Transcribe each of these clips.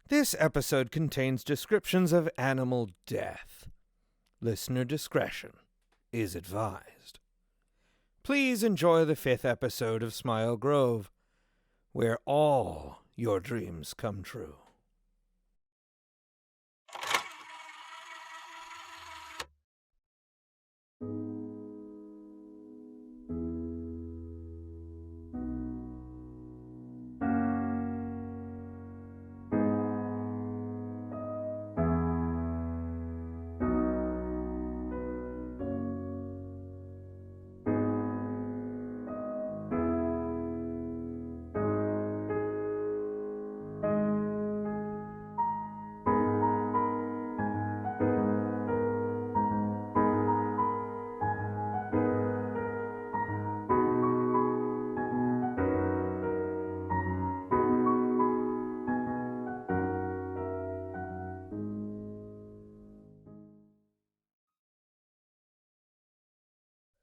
This episode contains descriptions of animal death. Listener discretion is advised. Please enjoy the 5th episode of Smile Grove, where all your dreams come true.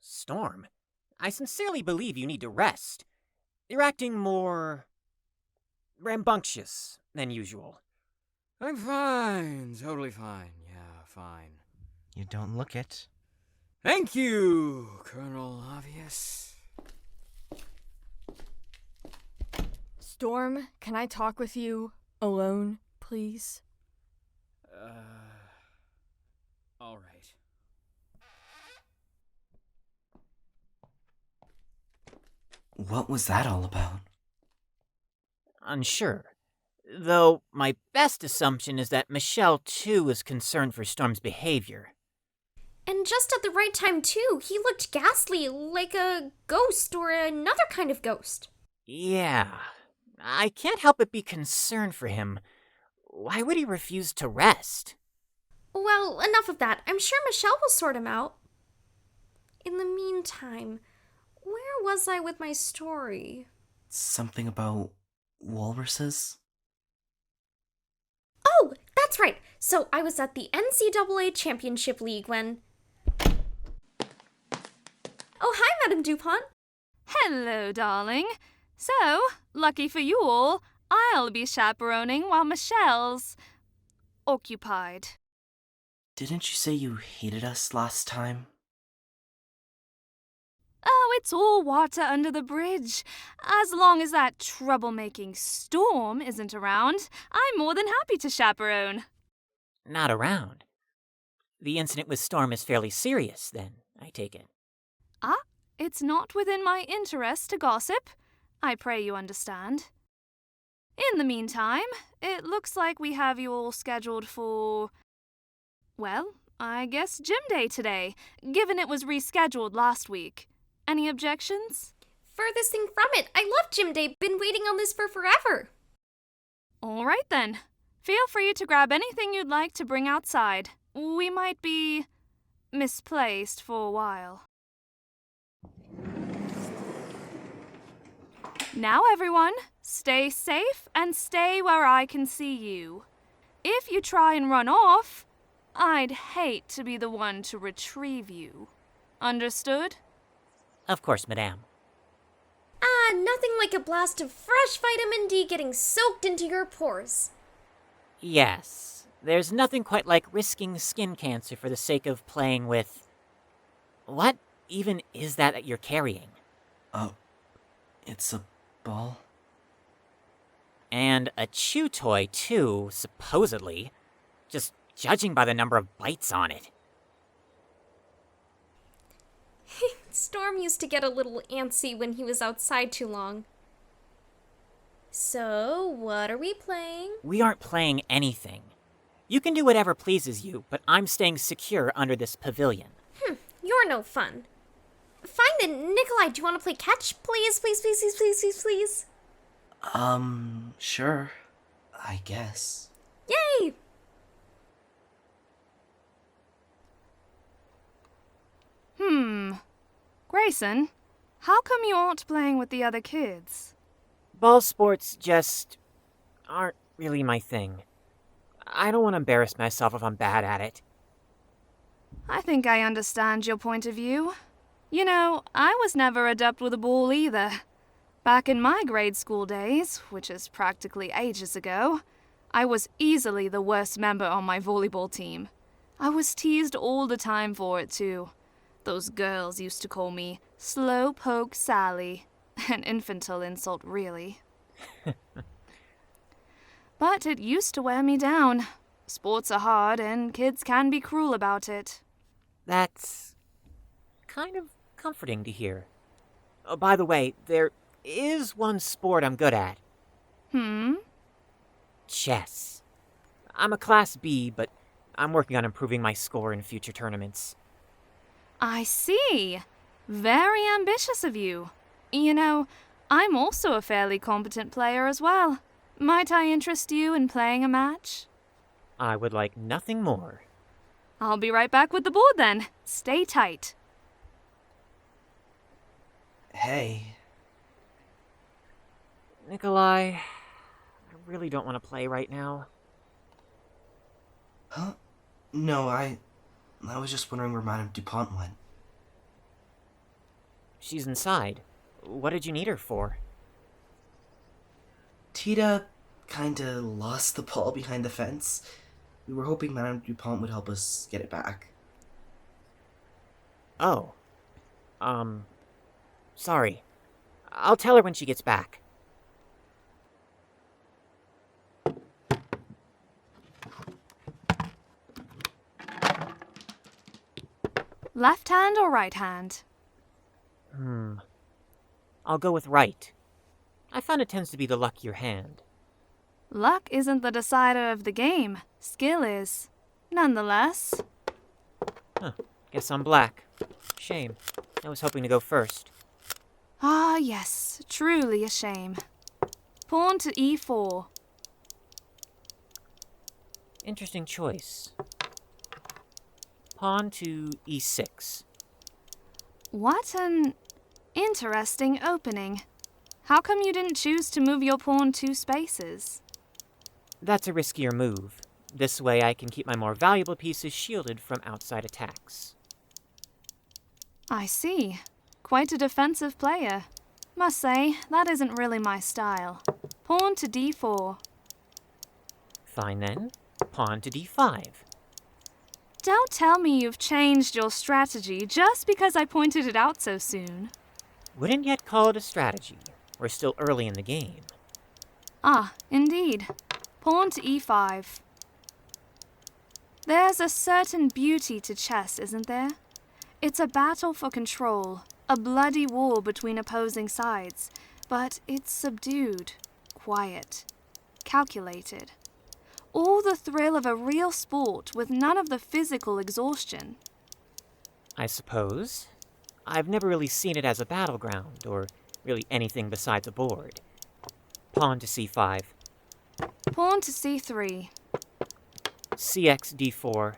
Storm, I sincerely believe you need to rest. You're acting more rambunctious than usual. I'm fine, totally fine, yeah, fine. You don't look it. Thank you, Colonel Obvious. Storm, can I talk with you alone, please? All right. What was that all about? Unsure. Though my best assumption is that Michelle, too, is concerned for Storm's behavior. And just at the right time, too. He looked ghastly, like a ghost or another kind of ghost. Yeah. I can't help but be concerned for him. Why would he refuse to rest? Well, enough of that. I'm sure Michelle will sort him out. In the meantime, where was I with my story? Something about walruses? Oh, that's right. So I was at the NCAA Championship League when... Oh, hi, Madame DuPont. Hello, darling. So, lucky for you all, I'll be chaperoning while Michelle's occupied. Didn't you say you hated us last time? Oh, it's all water under the bridge. As long as that troublemaking Storm isn't around, I'm more than happy to chaperone. Not around. The incident with Storm is fairly serious, then, I take it. It's not within my interest to gossip. I pray you understand. In the meantime, it looks like we have you all scheduled for... well, I guess gym day today, given it was rescheduled last week. Any objections? Furthest thing from it. I love gym day. Been waiting on this for forever. All right then. Feel free to grab anything you'd like to bring outside. We might be misplaced for a while. Now everyone, stay safe and stay where I can see you. If you try and run off, I'd hate to be the one to retrieve you. Understood? Of course, Madame. Nothing like a blast of fresh vitamin D getting soaked into your pores. Yes, there's nothing quite like risking skin cancer for the sake of playing with... What even is that you're carrying? It's a ball? And a chew toy, too, supposedly. Just judging by the number of bites on it. Storm used to get a little antsy when he was outside too long. So, what are we playing? We aren't playing anything. You can do whatever pleases you, but I'm staying secure under this pavilion. You're no fun. Fine then, Nikolai, do you want to play catch? Please, please, please, please, please, please, please. Sure. I guess. Yay! Grayson, how come you aren't playing with the other kids? Ball sports just aren't really my thing. I don't want to embarrass myself if I'm bad at it. I think I understand your point of view. You know, I was never adept with a ball either. Back in my grade school days, which is practically ages ago, I was easily the worst member on my volleyball team. I was teased all the time for it, too. Those girls used to call me Slowpoke Sally. An infantile insult, really. But it used to wear me down. Sports are hard, and kids can be cruel about it. That's kind of comforting to hear. Oh, by the way, there is one sport I'm good at. Chess. I'm a Class B, but I'm working on improving my score in future tournaments. I see. Very ambitious of you. You know, I'm also a fairly competent player as well. Might I interest you in playing a match? I would like nothing more. I'll be right back with the board then. Stay tight. Hey. Nikolai, I really don't want to play right now. Huh? No, I was just wondering where Madame Dupont went. She's inside. What did you need her for? Tida kinda lost the ball behind the fence. We were hoping Madame Dupont would help us get it back. Oh. Sorry. I'll tell her when she gets back. Left hand or right hand? I'll go with right. I found it tends to be the luckier hand. Luck isn't the decider of the game. Skill is. Nonetheless. Guess I'm black. Shame. I was hoping to go first. Ah, yes. Truly a shame. Pawn to e4. Interesting choice. Pawn to e6. What an interesting opening. How come you didn't choose to move your pawn 2 spaces? That's a riskier move. This way I can keep my more valuable pieces shielded from outside attacks. I see. Quite a defensive player. Must say, that isn't really my style. Pawn to d4. Fine then. Pawn to d5. Don't tell me you've changed your strategy just because I pointed it out so soon. Wouldn't yet call it a strategy. We're still early in the game. Ah, indeed. Pawn to e5. There's a certain beauty to chess, isn't there? It's a battle for control, a bloody war between opposing sides, but it's subdued, quiet, calculated. All the thrill of a real sport with none of the physical exhaustion. I suppose. I've never really seen it as a battleground, or really anything besides a board. Pawn to c5. Pawn to c3. Cx d4.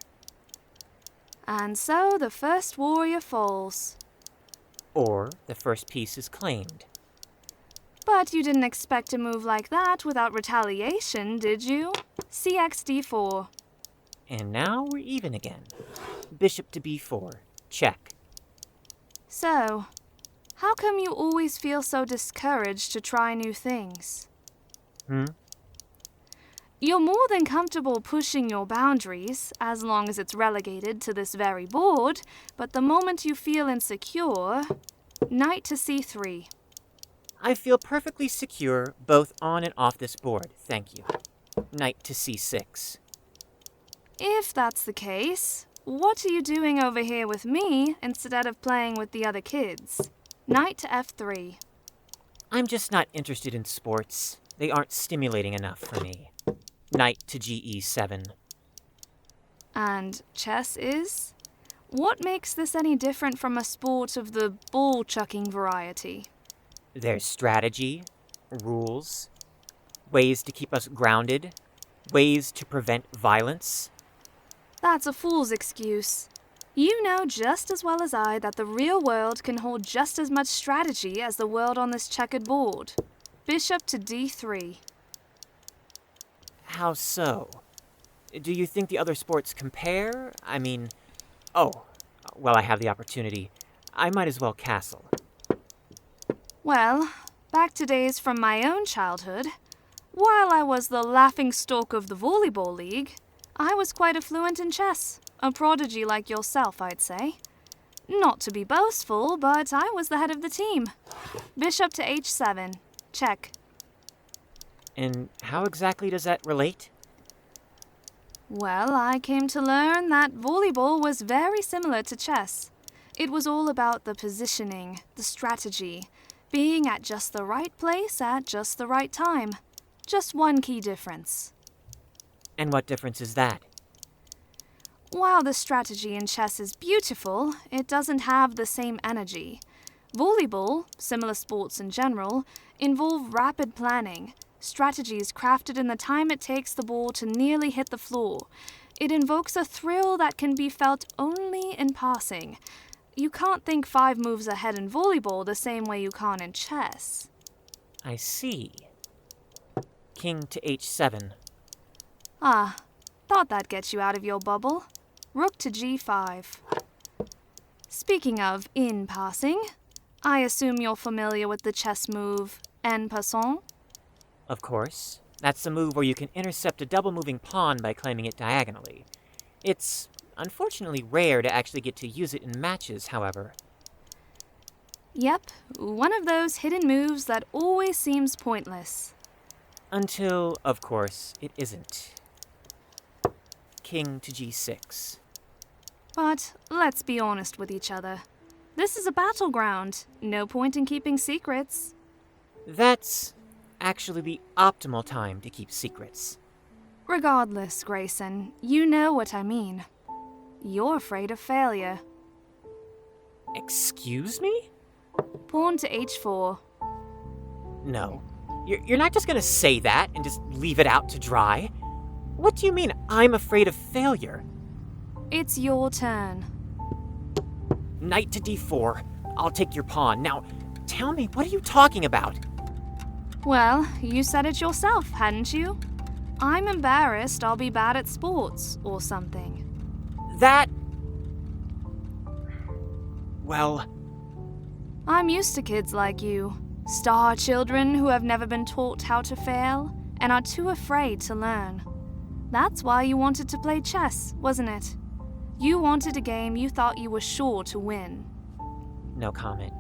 And so the first warrior falls. Or the first piece is claimed. But you didn't expect a move like that without retaliation, did you? Cx d4. And now we're even again. Bishop to b4. Check. So, how come you always feel so discouraged to try new things? You're more than comfortable pushing your boundaries, as long as it's relegated to this very board, but the moment you feel insecure, knight to c3. I feel perfectly secure both on and off this board, thank you. Knight to c6. If that's the case, what are you doing over here with me instead of playing with the other kids? Knight to f3. I'm just not interested in sports. They aren't stimulating enough for me. Knight to ge7. And chess is? What makes this any different from a sport of the ball-chucking variety? There's strategy, rules, ways to keep us grounded, ways to prevent violence. That's a fool's excuse. You know just as well as I that the real world can hold just as much strategy as the world on this checkered board. Bishop to d3. How so? Do you think the other sports compare? I mean, well, I have the opportunity. I might as well castle. Well, back to days from my own childhood. While I was the laughingstock of the volleyball league, I was quite fluent in chess. A prodigy like yourself, I'd say. Not to be boastful, but I was the head of the team. Bishop to h7. Check. And how exactly does that relate? Well, I came to learn that volleyball was very similar to chess. It was all about the positioning, the strategy, being at just the right place at just the right time. Just one key difference. And what difference is that? While the strategy in chess is beautiful, it doesn't have the same energy. Volleyball, similar sports in general, involve rapid planning, strategies crafted in the time it takes the ball to nearly hit the floor. It invokes a thrill that can be felt only in passing. You can't think 5 moves ahead in volleyball the same way you can in chess. I see. King to h7. Ah, thought that'd get you out of your bubble. Rook to g5. Speaking of in passing, I assume you're familiar with the chess move en passant? Of course. That's the move where you can intercept a double-moving pawn by claiming it diagonally. It's unfortunately rare to actually get to use it in matches, however. Yep, one of those hidden moves that always seems pointless. Until, of course, it isn't. King to g6. But let's be honest with each other. This is a battleground. No point in keeping secrets. That's actually the optimal time to keep secrets. Regardless, Grayson, you know what I mean. You're afraid of failure. Excuse me? Pawn to h4. No. You're not just gonna say that and just leave it out to dry. What do you mean I'm afraid of failure? It's your turn. Knight to d4. I'll take your pawn. Now, tell me, what are you talking about? Well, you said it yourself, hadn't you? I'm embarrassed I'll be bad at sports or something. That... Well... I'm used to kids like you. Star children who have never been taught how to fail and are too afraid to learn. That's why you wanted to play chess, wasn't it? You wanted a game you thought you were sure to win. No comment.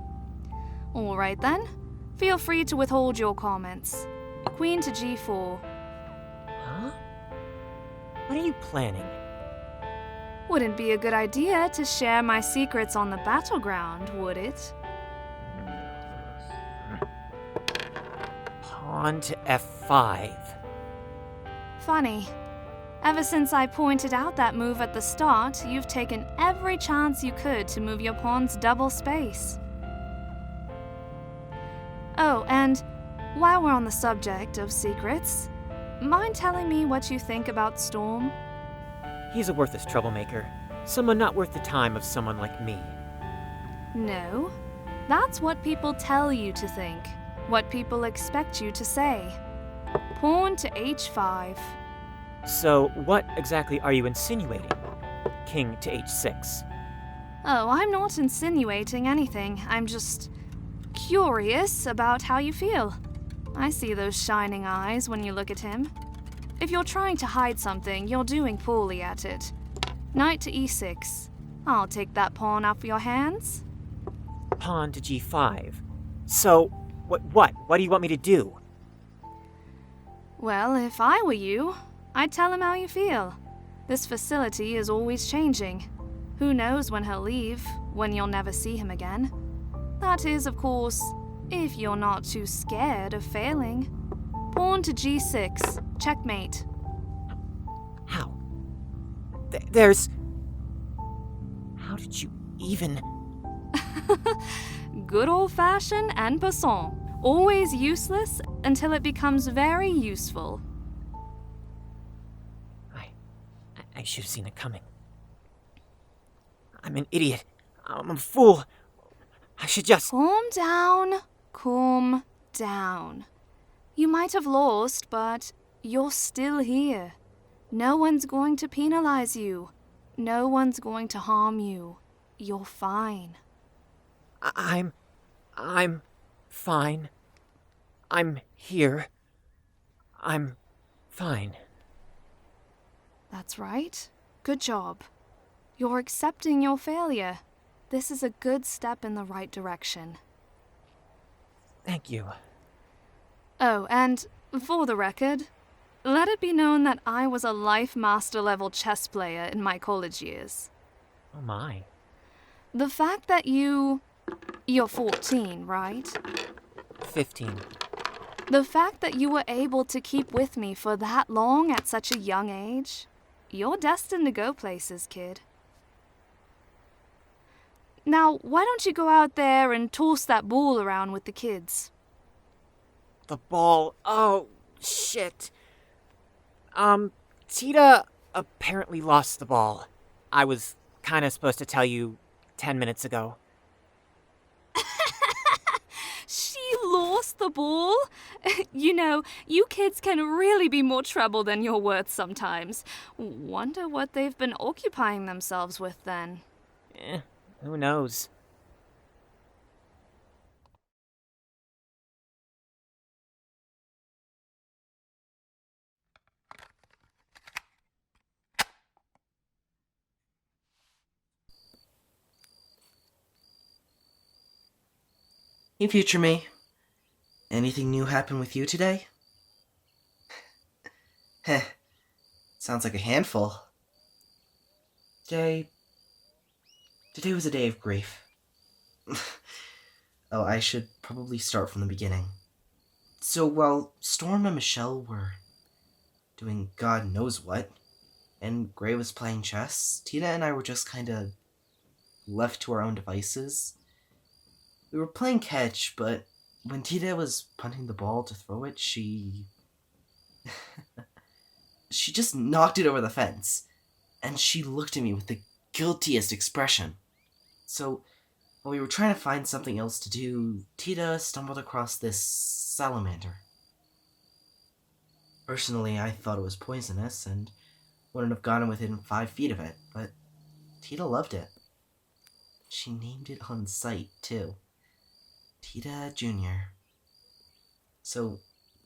All right then. Feel free to withhold your comments. Queen to g4. Huh? What are you planning? Wouldn't be a good idea to share my secrets on the battleground, would it? Pawn to f5. Funny. Ever since I pointed out that move at the start, you've taken every chance you could to move your pawns double space. Oh, and while we're on the subject of secrets, mind telling me what you think about Storm? He's a worthless troublemaker. Someone not worth the time of someone like me. No. That's what people tell you to think. What people expect you to say. Pawn to h5. So, what exactly are you insinuating? King to h6. Oh, I'm not insinuating anything. I'm just curious about how you feel. I see those shining eyes when you look at him. If you're trying to hide something, you're doing poorly at it. Knight to e6. I'll take that pawn off your hands. Pawn to g5. So, what do you want me to do? Well, if I were you, I'd tell him how you feel. This facility is always changing. Who knows when he'll leave, when you'll never see him again. That is, of course, if you're not too scared of failing. Pawn to g6. Checkmate. How? There's... How did you even... Good old-fashioned en passant. Always useless until it becomes very useful. I should have seen it coming. I'm an idiot. I'm a fool. I should just... Calm down. Calm down. You might have lost, but you're still here. No one's going to penalize you. No one's going to harm you. You're fine. I'm fine. I'm here. I'm fine. That's right. Good job. You're accepting your failure. This is a good step in the right direction. Thank you. Oh, and for the record, let it be known that I was a life master level chess player in my college years. Oh my. The fact that you're 14, right? 15. The fact that you were able to keep with me for that long at such a young age, you're destined to go places, kid. Now, why don't you go out there and toss that ball around with the kids? The ball. Oh, shit. Tida apparently lost the ball. I was kinda supposed to tell you 10 minutes ago. She lost the ball? You know, you kids can really be more trouble than you're worth sometimes. Wonder what they've been occupying themselves with then. Who knows? Hey, future me. Anything new happen with you today? Heh. Sounds like a handful. Today was a day of grief. Oh, I should probably start from the beginning. So while Storm and Michelle were doing God knows what, and Gray was playing chess, Tida and I were just kinda left to our own devices. We were playing catch, but when Tida was punting the ball to throw it, she just knocked it over the fence, and she looked at me with the guiltiest expression. So, while we were trying to find something else to do, Tida stumbled across this salamander. Personally, I thought it was poisonous, and wouldn't have gotten within 5 feet of it, but Tida loved it. She named it on sight, too. Tida Jr. So,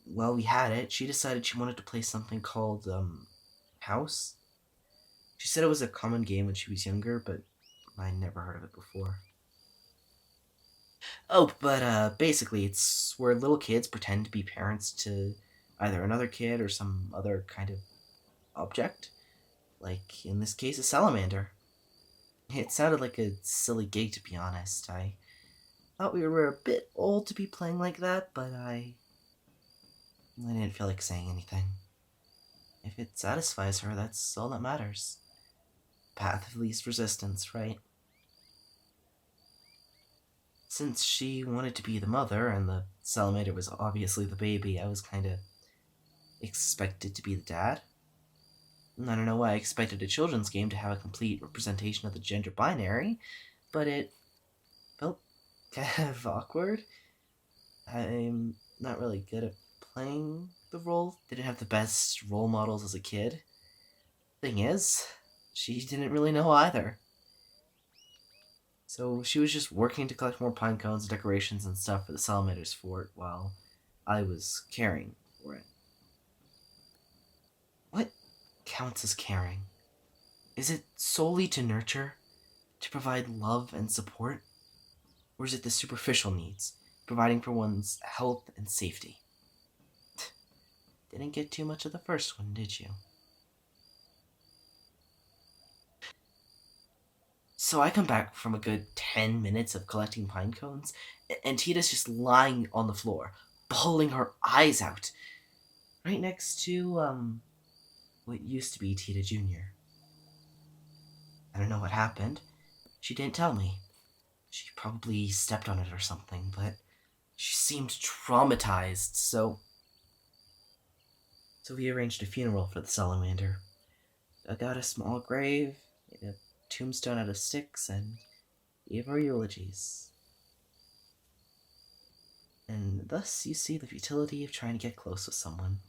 while we had it, she decided she wanted to play something called, House. She said it was a common game when she was younger, but I never heard of it before. Oh, but, basically, it's where little kids pretend to be parents to either another kid or some other kind of object. Like, in this case, a salamander. It sounded like a silly gig, to be honest. I thought we were a bit old to be playing like that, but I didn't feel like saying anything. If it satisfies her, that's all that matters. Path of least resistance, right? Since she wanted to be the mother, and the salamander was obviously the baby, I was kinda expected to be the dad. I don't know why I expected a children's game to have a complete representation of the gender binary, but it felt kind of awkward. I'm not really good at playing the role. Didn't have the best role models as a kid. Thing is, she didn't really know either. So she was just working to collect more pine cones and decorations and stuff for the salamander's fort while I was caring for it. What counts as caring? Is it solely to nurture? To provide love and support? Or is it the superficial needs, providing for one's health and safety? Didn't get too much of the first one, did you? So I come back from a good 10 minutes of collecting pine cones, and Tita's just lying on the floor, bawling her eyes out, right next to, what used to be Tida Jr. I don't know what happened. She didn't tell me. She probably stepped on it or something, but she seemed traumatized, so we arranged a funeral for the salamander. Dug out a small grave, made a tombstone out of sticks, and gave our eulogies. And thus you see the futility of trying to get close with someone.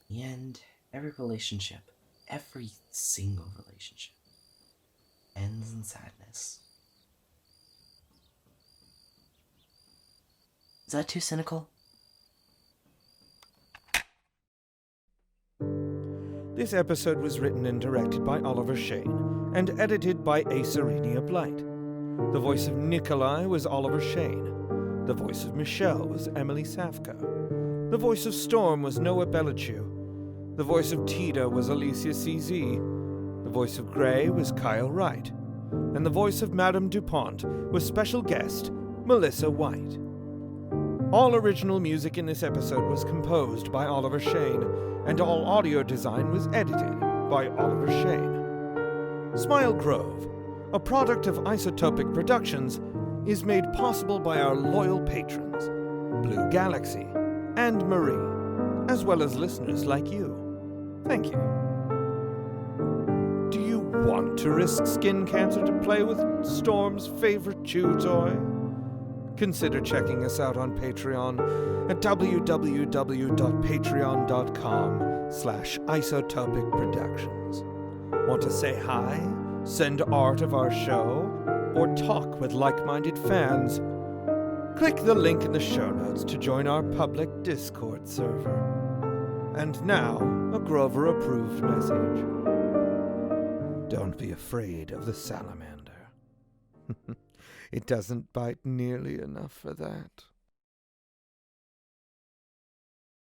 In the end, every relationship, every single relationship, ends in sadness. Is that too cynical? This episode was written and directed by Oliver Shane and edited by A. Serenia Blight. The voice of Nikolai was Oliver Shane. The voice of Michelle was Emily Safka. The voice of Storm was Noah Bellichew. The voice of Tida was Alicia CZ. The voice of Gray was Kyle Wright. And the voice of Madame DuPont was special guest Melissa White. All original music in this episode was composed by Oliver Shane, and all audio design was edited by Oliver Shane. Smile Grove, a product of Isotopic Productions, is made possible by our loyal patrons, Blue Galaxy and Marie, as well as listeners like you. Thank you. Do you want to risk skin cancer to play with Storm's favorite chew toy? Consider checking us out on Patreon at www.patreon.com/isotopicproductions. Want to say hi, send art of our show, or talk with like-minded fans? Click the link in the show notes to join our public Discord server. And now, a Grover-approved message. Don't be afraid of the salamander. It doesn't bite nearly enough for that.